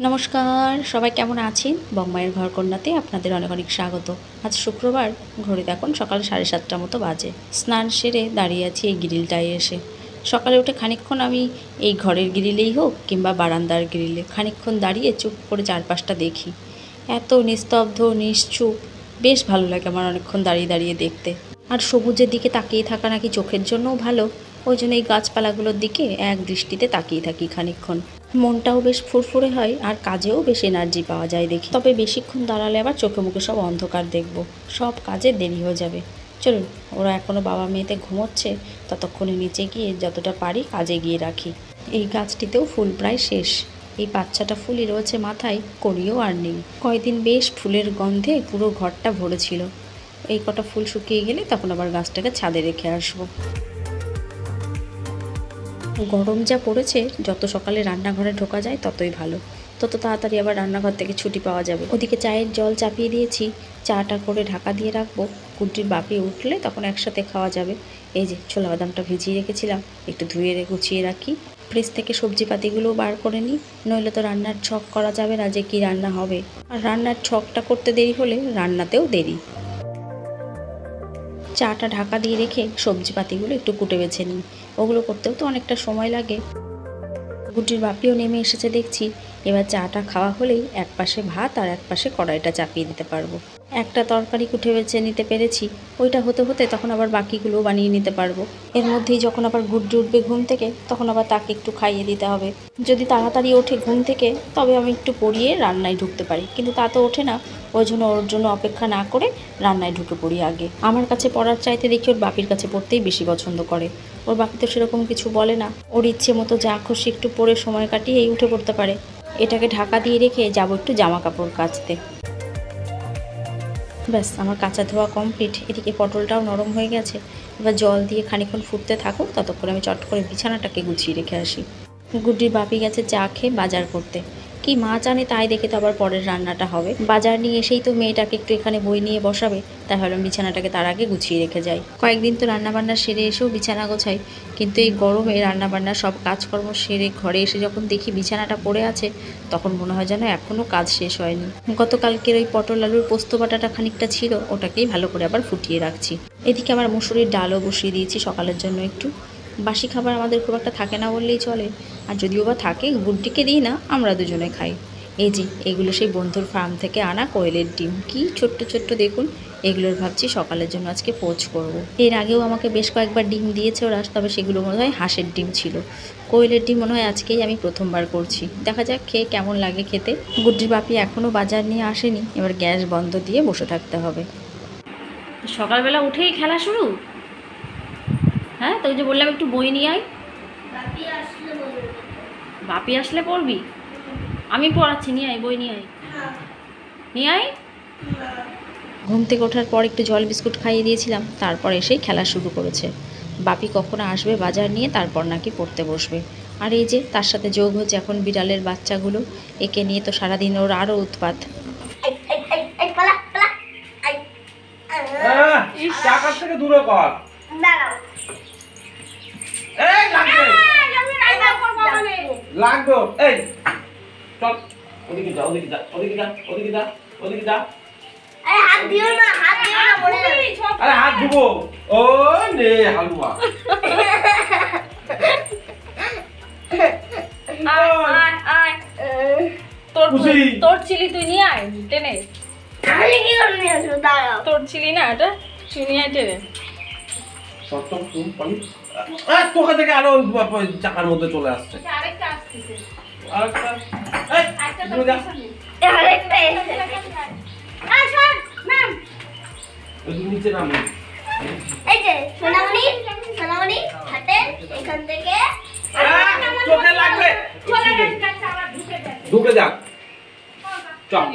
নমস্কার, সবাই কেমন আছেন? বংমায়ের ঘরকন্যাতে আপনাদের অনেক অনেক স্বাগত। আজ শুক্রবার, ঘড়িতে এখন সকাল 7:30 মতো বাজে। স্নান সেরে দাঁড়িয়ে আছি এই গ্রিলটায় এসে। সকালে উঠে খানিকক্ষণ আমি এই ঘরের গ্রিলেই হোক কিংবা বারান্দার গ্রিলে খানিকক্ষণ দাঁড়িয়ে চুপ করে চারপাশটা দেখি। এত নিস্তব্ধ, নিশ্চুপ, বেশ ভালো লাগে আমার অনেকক্ষণ দাঁড়িয়ে দাঁড়িয়ে দেখতে। আর সবুজের দিকে তাকিয়ে থাকা নাকি চোখের জন্যও ভালো, ওই জন্য এই গাছপালাগুলোর দিকে এক দৃষ্টিতে তাকিয়ে থাকি খানিকক্ষণ। মনটাও বেশ ফুরফুরে হয় আর কাজেও বেশ এনার্জি পাওয়া যায় দেখি। তবে বেশিক্ষণ দাঁড়ালে আবার চোখে মুখে সব অন্ধকার দেখব, সব কাজে দেরি হয়ে যাবে। চলুন, ওরা এখনও বাবা মেয়েতে ঘুমোচ্ছে, ততক্ষণে নিচে গিয়ে যতটা পারি কাজে গিয়ে রাখি। এই গাছটিতেও ফুল প্রায় শেষ। এই 5-6টা ফুলই রয়েছে মাথায়, করিও আর নেই। কয়দিন বেশ ফুলের গন্ধে পুরো ঘরটা ভরেছিল। এই কটা ফুল শুকিয়ে গেলে তখন আবার গাছটাকে ছাদে রেখে আসবো। গরম যা পড়েছে, যত সকালে রান্নাঘরে ঢোকা যায় ততই ভালো, তত তাড়াতাড়ি আবার রান্নাঘর থেকে ছুটি পাওয়া যাবে। ওদিকে চায়ের জল চাপিয়ে দিয়েছি, চাটা করে ঢাকা দিয়ে রাখবো। কুটির বাপি উঠলে তখন একসাথে খাওয়া যাবে। এই যে ছোলা বাদামটা ভিজিয়ে রেখেছিলাম, একটু ধুয়ে গুছিয়ে রাখি। ফ্রিজ থেকে সবজিপাতিগুলোও বার করে নিই, নইলে তো রান্নার ছক করা যাবে না যে কি রান্না হবে। আর রান্নার ছকটা করতে দেরি হলে রান্নাতেও দেরি। চাটা ঢাকা দিয়ে রেখে সবজিপাতিগুলো একটু কুটে বেছে নিই, ওগুলো করতেও তো অনেকটা সময় লাগে। গুটির বাপিও নেমে এসেছে দেখছি। এবার চাটা খাওয়া হলেই এক পাশে ভাত আর এক পাশে কড়াইটা চাপিয়ে দিতে পারবো। একটা তরকারি কুটে বেছে নিতে পেরেছি, ওইটা হতে হতে তখন আবার বাকিগুলোও বানিয়ে নিতে পারবো। এর মধ্যেই যখন আবার গুড্ডি উঠবে ঘুম থেকে, তখন আবার তাকে একটু খাইয়ে দিতে হবে। যদি তাড়াতাড়ি ওঠে ঘুম থেকে, তবে আমি একটু পড়িয়ে রান্নায় ঢুকতে পারি, কিন্তু তা তো ওঠে না। ওই জন্য ওর জন্য অপেক্ষা না করে রান্নায় ঢুকে পড়ি আগে। আমার কাছে পড়ার চাইতে দেখি ওর বাপির কাছে পড়তেই বেশি পছন্দ করে। ওর বাপি তো সেরকম কিছু বলে না, ওর ইচ্ছে মতো যা খুশি একটু পরে সময় কাটিয়ে এই উঠে পড়তে পারে। এটাকে ঢাকা দিয়ে রেখে যাবো একটু জামা কাপড় কাচতে। ব্যাস, আমার কাঁচা ধোয়া কমপ্লিট। এদিকে পটলটাও নরম হয়ে গেছে। এবার জল দিয়ে খানিকক্ষণ ফুটতে থাকুক, ততক্ষণ আমি চট করে বিছানাটাকে গুছিয়ে রেখে আসি। গুড্ডির বাপি গেছে চা খেয়ে বাজার করতে। কি মাছ আনে তাই দেখে তো আবার পরের রান্নাটা হবে। বাজার নিয়ে এসেই তো মেয়েটাকে একটু এখানে বই নিয়ে বসাবে, তাই ভাবলাম বিছানাটাকে তার আগে গুছিয়ে রেখে যাই। কয়েকদিন তো রান্নাবান্না সেরে এসেও বিছানা গোছাই, কিন্তু এই গরমে রান্নাবান্না সব কাজকর্ম সেরে ঘরে এসে যখন দেখি বিছানাটা পড়ে আছে, তখন মনে হয় যেন এখনও কাজ শেষ হয়নি। গতকালকের ওই পটল আলুর পোস্ত বাটাটা খানিকটা ছিল, ওটাকেই ভালো করে আবার ফুটিয়ে রাখছি। এদিকে আমার মুসুরির ডালও বসিয়ে দিয়েছি সকালের জন্য একটু। বাসি খাবার আমাদের খুব একটা থাকে না বললেই চলে, আর যদিও বা থাকে গুড্ডিকে দিই না, আমরা দুজনে খাই। এই যে এগুলো সেই বন্ধুর ফার্ম থেকে আনা কোয়েলের ডিম, কি ছোট্ট ছোট্ট দেখুন। এগুলোর ভাবছি সকালের জন্য আজকে পোচ করব। এর আগেও আমাকে বেশ কয়েকবার ডিম দিয়েছে ওরা, তবে সেগুলো মনে হয় হাঁসের ডিম ছিল। কোয়েলের ডিম মনে হয় আজকেই আমি প্রথমবার করছি, দেখা যাক খেয়ে কেমন লাগে খেতে। গুড্ডির বাপি এখনও বাজার নিয়ে আসেনি, এবার গ্যাস বন্ধ দিয়ে বসে থাকতে হবে। সকালবেলা উঠেই খেলা শুরু। হ্যাঁ, তো ওই যে বললাম একটু বই নিয়ে আয়। বাপি আসলে পড়বি? আমি পড়াচ্ছি, নিয়ে আয়, বই নিয়ে আয়, নিয়ে আয়। ঘুম থেকে ওঠার পর একটু জল বিস্কুট খাইয়ে দিয়েছিলাম, তারপর এসেই খেলা শুরু করেছে। বাপি কখন আসবে বাজার নিয়ে, তারপর নাকি পড়তে বসবে। আর এই যে তার সাথে যোগ হচ্ছে এখন বিড়ালের বাচ্চাগুলো, একে নিয়ে তো সারাদিন ওর আরও উৎপাত। লাগবে এই চল ওদিকে যা ওদিকে যা ওদিকে যা ওদিকে যা ওদিকে যা। আরে হাত দিও না, হাত দিও না, মরে যাবে। আরে হাত ধুবো। ও নে হালুয়া। আয় আয় তোর চিলি তুই নিয়ে আয় টেনে। আমি কি করে নিয়ে আসবো? দাঁড়াও, তোর চিলি না এটা, তুই নিয়ে আয় টেনে। সত্য তুমি পানি তোকে থেকে আরো চাকার মধ্যে চলে আসছে। আরেকটা আসছে, আরেকটা এই তুমি যা। আরেকটা এসে। আয় সর ম্যাম, ওই নিচে নামো। এই যে সোনামণি, সোনামণি হাতে এখান থেকে চোখে লাগবে, চলে যাচ্ছে আবার ঢুকে যাচ্ছে। ঢুকে যা চল।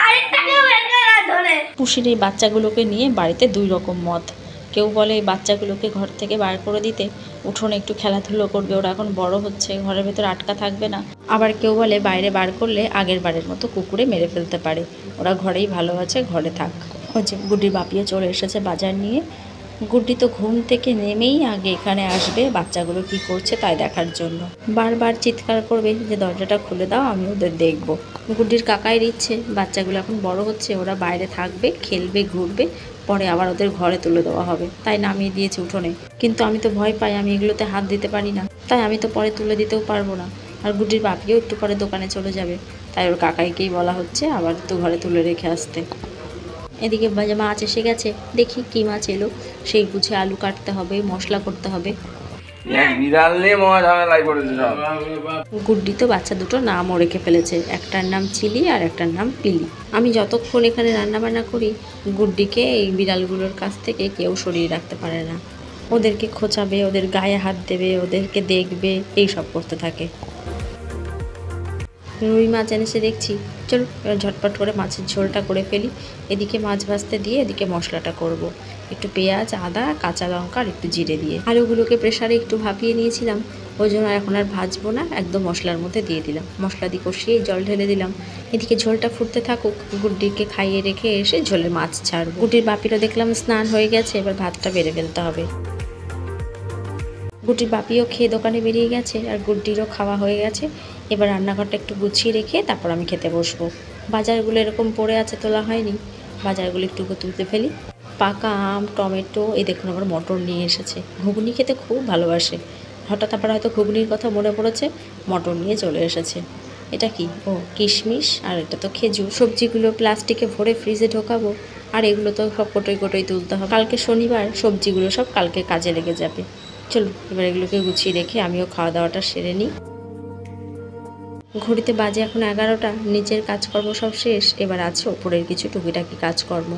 আরেকটাকে বের করা ধরে। পুষির এই বাচ্চাগুলোকে নিয়ে বাড়িতে দুই রকম মত। কেউ বলে এই বাচ্চাগুলোকে ঘর থেকে বার করে দিতে, উঠোনে একটু খেলাধুলো করবে, ওরা এখন বড় হচ্ছে, ঘরের ভেতর আটকা থাকবে না। আবার কেউ বলে বাইরে বার করলে আগের বারের মতো কুকুরে মেরে ফেলতে পারে, ওরা ঘরেই ভালো আছে, ঘরে থাক। ওই যে গুড্ডির বাপিয়ে চলে এসেছে বাজার নিয়ে। গুড্ডি তো ঘুম থেকে নেমেই আগে এখানে আসবে বাচ্চাগুলো কি করছে তাই দেখার জন্য। বারবার চিৎকার করবে যে দরজাটা খুলে দাও, আমি ওদের দেখব। গুড্ডির কাকাই ইচ্ছে বাচ্চাগুলো এখন বড় হচ্ছে, ওরা বাইরে থাকবে, খেলবে, ঘুরবে, পরে আবার ওদের ঘরে তুলে দেওয়া হবে, তাই নামিয়ে দিয়েছে উঠোনে। কিন্তু আমি তো ভয় পাই, আমি এগুলোতে হাত দিতে পারি না, তাই আমি তো পরে তুলে দিতেও পারবো না। আর গুড্ডির বাপিও একটু পরে দোকানে চলে যাবে, তাই ওর কাকাইকেই বলা হচ্ছে আবার তো ঘরে তুলে রেখে আসতে। এদিকে মাছ এসে গেছে, দেখি কি মাছ এলো, সেই বুঝে আলু কাটতে হবে, মশলা করতে হবে। বিড়াল নিয়ে মহা ঝামেলায় পড়েছে সব। গুড্ডি তো বাচ্চা দুটো নামও রেখে ফেলেছে, একটার নাম চিলি আর একটার নাম পিলি। আমি যতক্ষণ এখানে রান্নাবান্না করি গুড্ডিকে এই বিড়ালগুলোর কাছ থেকে কেউ সরিয়ে রাখতে পারে না। ওদেরকে খোঁচাবে, ওদের গায়ে হাত দেবে, ওদেরকে দেখবে, এই সব করতে থাকে। রুই মাছ এনেছে দেখছি, চলো এবার ঝটপট করে মাছের ঝোলটা করে ফেলি। এদিকে মাছ ভাজতে দিয়ে এদিকে মশলাটা করব। একটু পেঁয়াজ, আদা, কাঁচা লঙ্কা আর একটু জিরে দিয়ে আলুগুলোকে প্রেসারে একটু ভাপিয়ে নিয়েছিলাম, ওই জন্য এখন আর ভাজবো না, একদম মশলার মধ্যে দিয়ে দিলাম। মশলা দিয়ে কষিয়ে জল ঢেলে দিলাম। এদিকে ঝোলটা ফুটতে থাকুক, গুড্ডিকে খাইয়ে রেখে এসে ঝোলে মাছ ছাড়বো। গুড্ডির বাপিরও দেখলাম স্নান হয়ে গেছে, এবার ভাতটা বেড়ে ফেলতে হবে। গুড্ডির বাপিও খেয়ে দোকানে বেরিয়ে গেছে আর গুড্ডিরও খাওয়া হয়ে গেছে। এবার রান্নাঘরটা একটু গুছিয়ে রেখে তারপর আমি খেতে বসবো। বাজারগুলো এরকম পড়ে আছে, তোলা হয়নি, বাজারগুলো একটু তুলতে ফেলি। পাকা আম, টমেটো, এই দেখুন আবার মটর নিয়ে এসেছে। ঘুগনি খেতে খুব ভালোবাসে, হঠাৎ আবার হয়তো ঘুগনির কথা মনে পড়েছে, মটর নিয়ে চলে এসেছে। এটা কি? ও কিশমিশ, আর এটা তো খেজুর। সবজিগুলো প্লাস্টিকে ভরে ফ্রিজে ঢোকাবো, আর এগুলো তো সব কোটোই কোটোই তুলতে হবে। কালকে শনিবার, সবজিগুলো সব কালকে কাজে লেগে যাবে। চলো এবার এগুলোকে গুছিয়ে রেখে আমিও খাওয়া দাওয়াটা সেরে নিই। ঘড়িতে বাজে এখন 11টা, নিচের কাজকর্ম সব শেষ, এবার আছে ওপরের কিছু টুকিটাকি কাজকর্ম।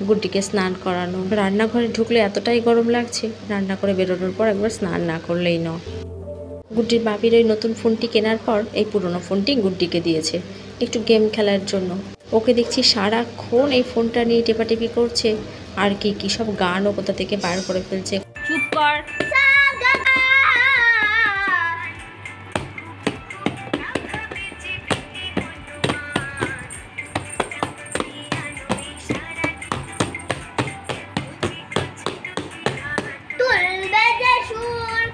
গুড্ডিকে স্নান করানো, রান্নাঘরে ঢুকলে এতটাই গরম লাগছে, রান্না করে বেরোনোর পর একবার স্নান না করলেই নয়। গুড্ডির বাপির ওই নতুন ফোনটি কেনার পর এই পুরনো ফোনটি গুড্ডিকে দিয়েছে একটু গেম খেলার জন্য। ওকে দেখছি সারাক্ষণ এই ফোনটা নিয়ে টেপাটেপি করছে, আর কি কি সব গানও কোথা থেকে বার করে ফেলছে। চুপ কর। তুলবে যে সুর।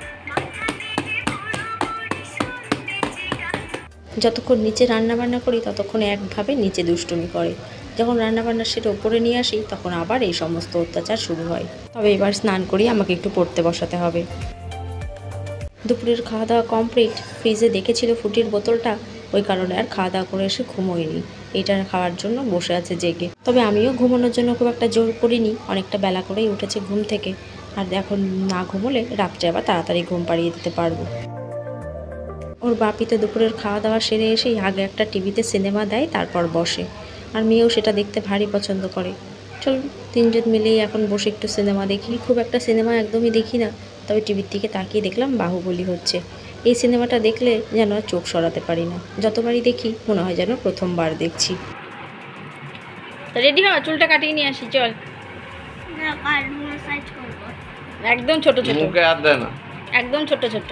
যতক্ষণ নিচে রান্নাবান্না করি ততক্ষণ একভাবে নিচে দুষ্টুমি করে, যখন রান্নাবান্না সেটা ওপরে নিয়ে আসি তখন আবার এই সমস্ত অত্যাচার শুরু হয়। তবে এবার স্নান করি, আমাকে একটু পড়তে বসাতে হবে। দুপুরের খাওয়া দাওয়া কমপ্লিট। ফ্রিজে দেখেছিল ফুটির বোতলটা, ওই কারণে আর খাওয়া দাওয়া করে এসে ঘুমোয়নি, এইটা খাওয়ার জন্য বসে আছে জেগে। তবে আমিও ঘুমানোর জন্য খুব একটা জোর করিনি, অনেকটা বেলা করেই উঠেছে ঘুম থেকে, আর এখন না ঘুমোলে রাত্রে আবার তাড়াতাড়ি ঘুম পাড়িয়ে দিতে পারবো। ওর বাপি তো দুপুরের খাওয়া দাওয়া সেরে এসেই আগে একটা টিভিতে সিনেমা দেয়, তারপর বসে, আর মেয়েও সেটা দেখতে ভারী পছন্দ করে। চল তিনজন মিলেই এখন বসে একটু সিনেমা দেখি। খুব একটা সিনেমা একদমই দেখি না, তবে টিভির দিকে তাকিয়ে দেখলাম বাহুবলী হচ্ছে। এই সিনেমাটা দেখলে যেন আর চোখ সরাতে পারি না, যতবারই দেখি মনে হয় যেন প্রথমবার দেখছি। রেডি হ, চুলটা কাটিয়ে নিয়ে আসি চল। না কাটবো, সাইজ করবো। একদম ছোট ছোট, মুখে হাত দেয় না। একদম ছোট ছোট,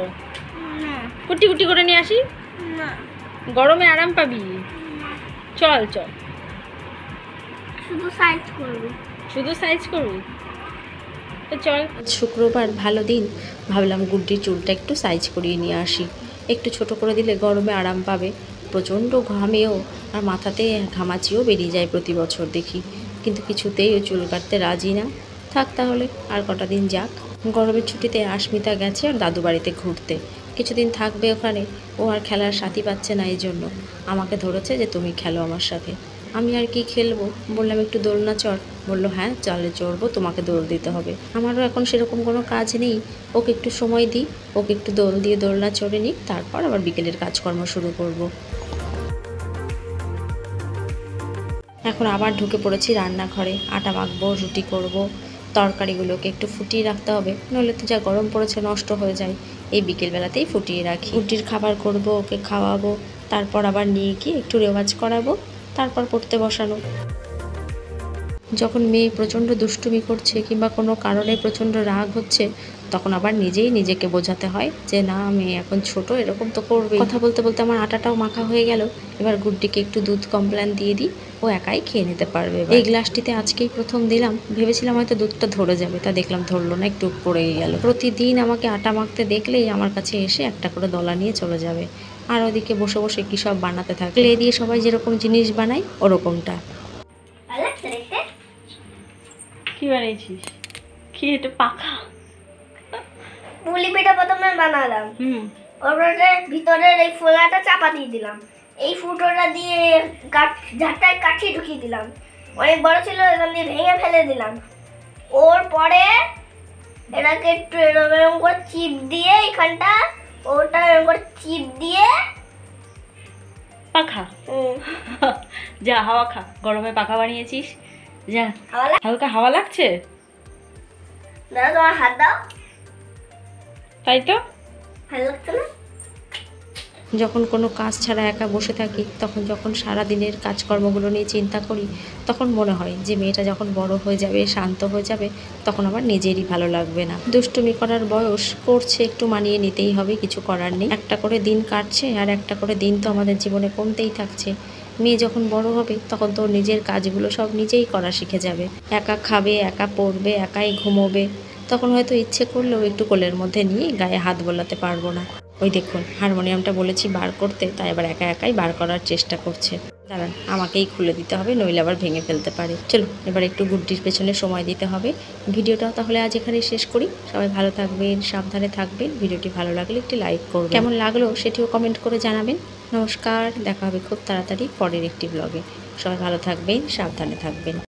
না কুটি কুটি করে নিয়ে আসি, না, গরমে আরাম পাবি। চল চল, শুধু সাইজ করবো। শুধু সাইজ করবি তো চল। আজ শুক্রবার, ভালো দিন, ভাবলাম গুড্ডির চুলটা একটু সাইজ করিয়ে নিয়ে আসি। একটু ছোট করে দিলে গরমে আরাম পাবে, প্রচণ্ড ঘামেও আর মাথাতে ঘামাচিও বেরিয়ে যায় প্রতি বছর দেখি, কিন্তু কিছুতেই ওই চুল কাটতে রাজি না। থাক তাহলে আর কটা দিন যাক। গরমের ছুটিতে আস্মিতা গেছে আর দাদু বাড়িতে ঘুরতে, কিছুদিন থাকবে ওখানে। ও আর খেলার সাথী পাচ্ছে না, এই জন্য আমাকে ধরেছে যে তুমি খেলো আমার সাথে। আমি আর কি খেলবো, বললাম একটু দোলনা চড়, বললো হ্যাঁ চলে চড়বো, তোমাকে দোল দিতে হবে। আমারও এখন সেরকম কোনো কাজ নেই, ওকে একটু সময় দিই, ওকে একটু দোল দিয়ে দোলনা চড়ে নিই, তারপর আবার বিকেলের কাজকর্ম শুরু করব। এখন আবার ঢুকে পড়েছি রান্নাঘরে, আটা মাখবো, রুটি করব। তরকারিগুলোকে একটু ফুটিয়ে রাখতে হবে, নইলে তো যা গরম পড়েছে নষ্ট হয়ে যায়। এই বিকেলবেলাতেই ফুটিয়ে রাখি। রুটির খাবার করব, ওকে খাওয়াবো, তারপর আবার নিয়ে গিয়ে একটু রেওয়াজ করাবো, তারপর পড়তে বসানো। যখন মেয়ে প্রচণ্ড দুষ্টুমি করছে কিংবা কোনো কারণে প্রচণ্ড রাগ হচ্ছে, তখন আবার নিজেই নিজেকে বোঝাতে হয় যে না আমি এখন ছোট, এরকম তো করবে। কথা বলতে বলতে আমার আটাটাও মাখা হয়ে গেল। এবার গুড্ডিকে একটু দুধ কমপ্ল্যান দিয়ে দিই, ও একাই খেয়ে নিতে পারবে। এই গ্লাসটিতে আজকেই প্রথম দিলাম, ভেবেছিলাম হয়তো দুধটা ধরে যাবে, তা দেখলাম ধরলো না, একটু পড়েই গেল। প্রতিদিন আমাকে আটা মাখতে দেখলেই আমার কাছে এসে একটা করে দলা নিয়ে চলে যাবে, আর ওদিকে বসে বসে কী সব বানাতে থাকে। ক্লে দিয়ে সবাই যেরকম জিনিস বানায় ওরকমটা। ভালো লাগছে দেখতে? কি বানিয়েছিস? কি এটা পাখা? পুলি পিঠা প্রথমে বানালাম, হুম। ওপরে ভিতরের এই ফোলাটা চাপা দিয়ে দিলাম, এই ফুটোটা দিয়ে ঝাঁটায় কাঠি ঢুকিয়ে দিলাম, অনেক বড় ছিল এখান দিয়ে ভেঙে ফেলে দিলাম। ওর পরে এটাকে একটু এরকম করে চিপ দিয়ে এখানটা ওটা এরকম করে চিপ দিয়ে পাখা। যা হাওয়া খা, গরমে পাখা বানিয়েছিস, যা। হালকা হাওয়া লাগছে, দাদা তোমার হাত দাও, তাই তো। ভালো লাগছে না? যখন কোনো কাজ ছাড়া একা বসে থাকি, তখন যখন সারা দিনের কাজকর্মগুলো নিয়ে চিন্তা করি, তখন মনে হয় যে মেয়েটা যখন বড় হয়ে যাবে, শান্ত হয়ে যাবে, তখন আবার নিজেরই ভালো লাগবে না। দুষ্টুমি করার বয়স, করছে, একটু মানিয়ে নিতেই হবে, কিছু করার নেই। একটা করে দিন কাটছে, আর একটা করে দিন তো আমাদের জীবনে কমতেই থাকছে। মেয়ে যখন বড় হবে তখন তো নিজের কাজগুলো সব নিজেই করা শিখে যাবে, একা খাবে, একা পড়বে, একাই ঘুমোবে। তখন হয়তো ইচ্ছে করলেও একটু কোলের মধ্যে নিয়ে গায়ে হাত বোলাতে পারবো না। ওই দেখুন, হারমোনিয়ামটা বলেছি বার করতে, তাই আবার একা একাই বার করার চেষ্টা করছে। দাঁড়ান, আমাকেই খুলে দিতে হবে, নইলে আবার ভেঙে ফেলতে পারে। চলো এবার একটু গুড্ডির পেছনে সময় দিতে হবে। ভিডিওটাও তাহলে আজ এখানেই শেষ করি। সবাই ভালো থাকবেন, সাবধানে থাকবেন। ভিডিওটি ভালো লাগলে একটি লাইক করবেন, কেমন লাগলো সেটিও কমেন্ট করে জানাবেন। নমস্কার, দেখা হবে খুব তাড়াতাড়ি পরের একটি ব্লগে। সবাই ভালো থাকবেন, সাবধানে থাকবেন।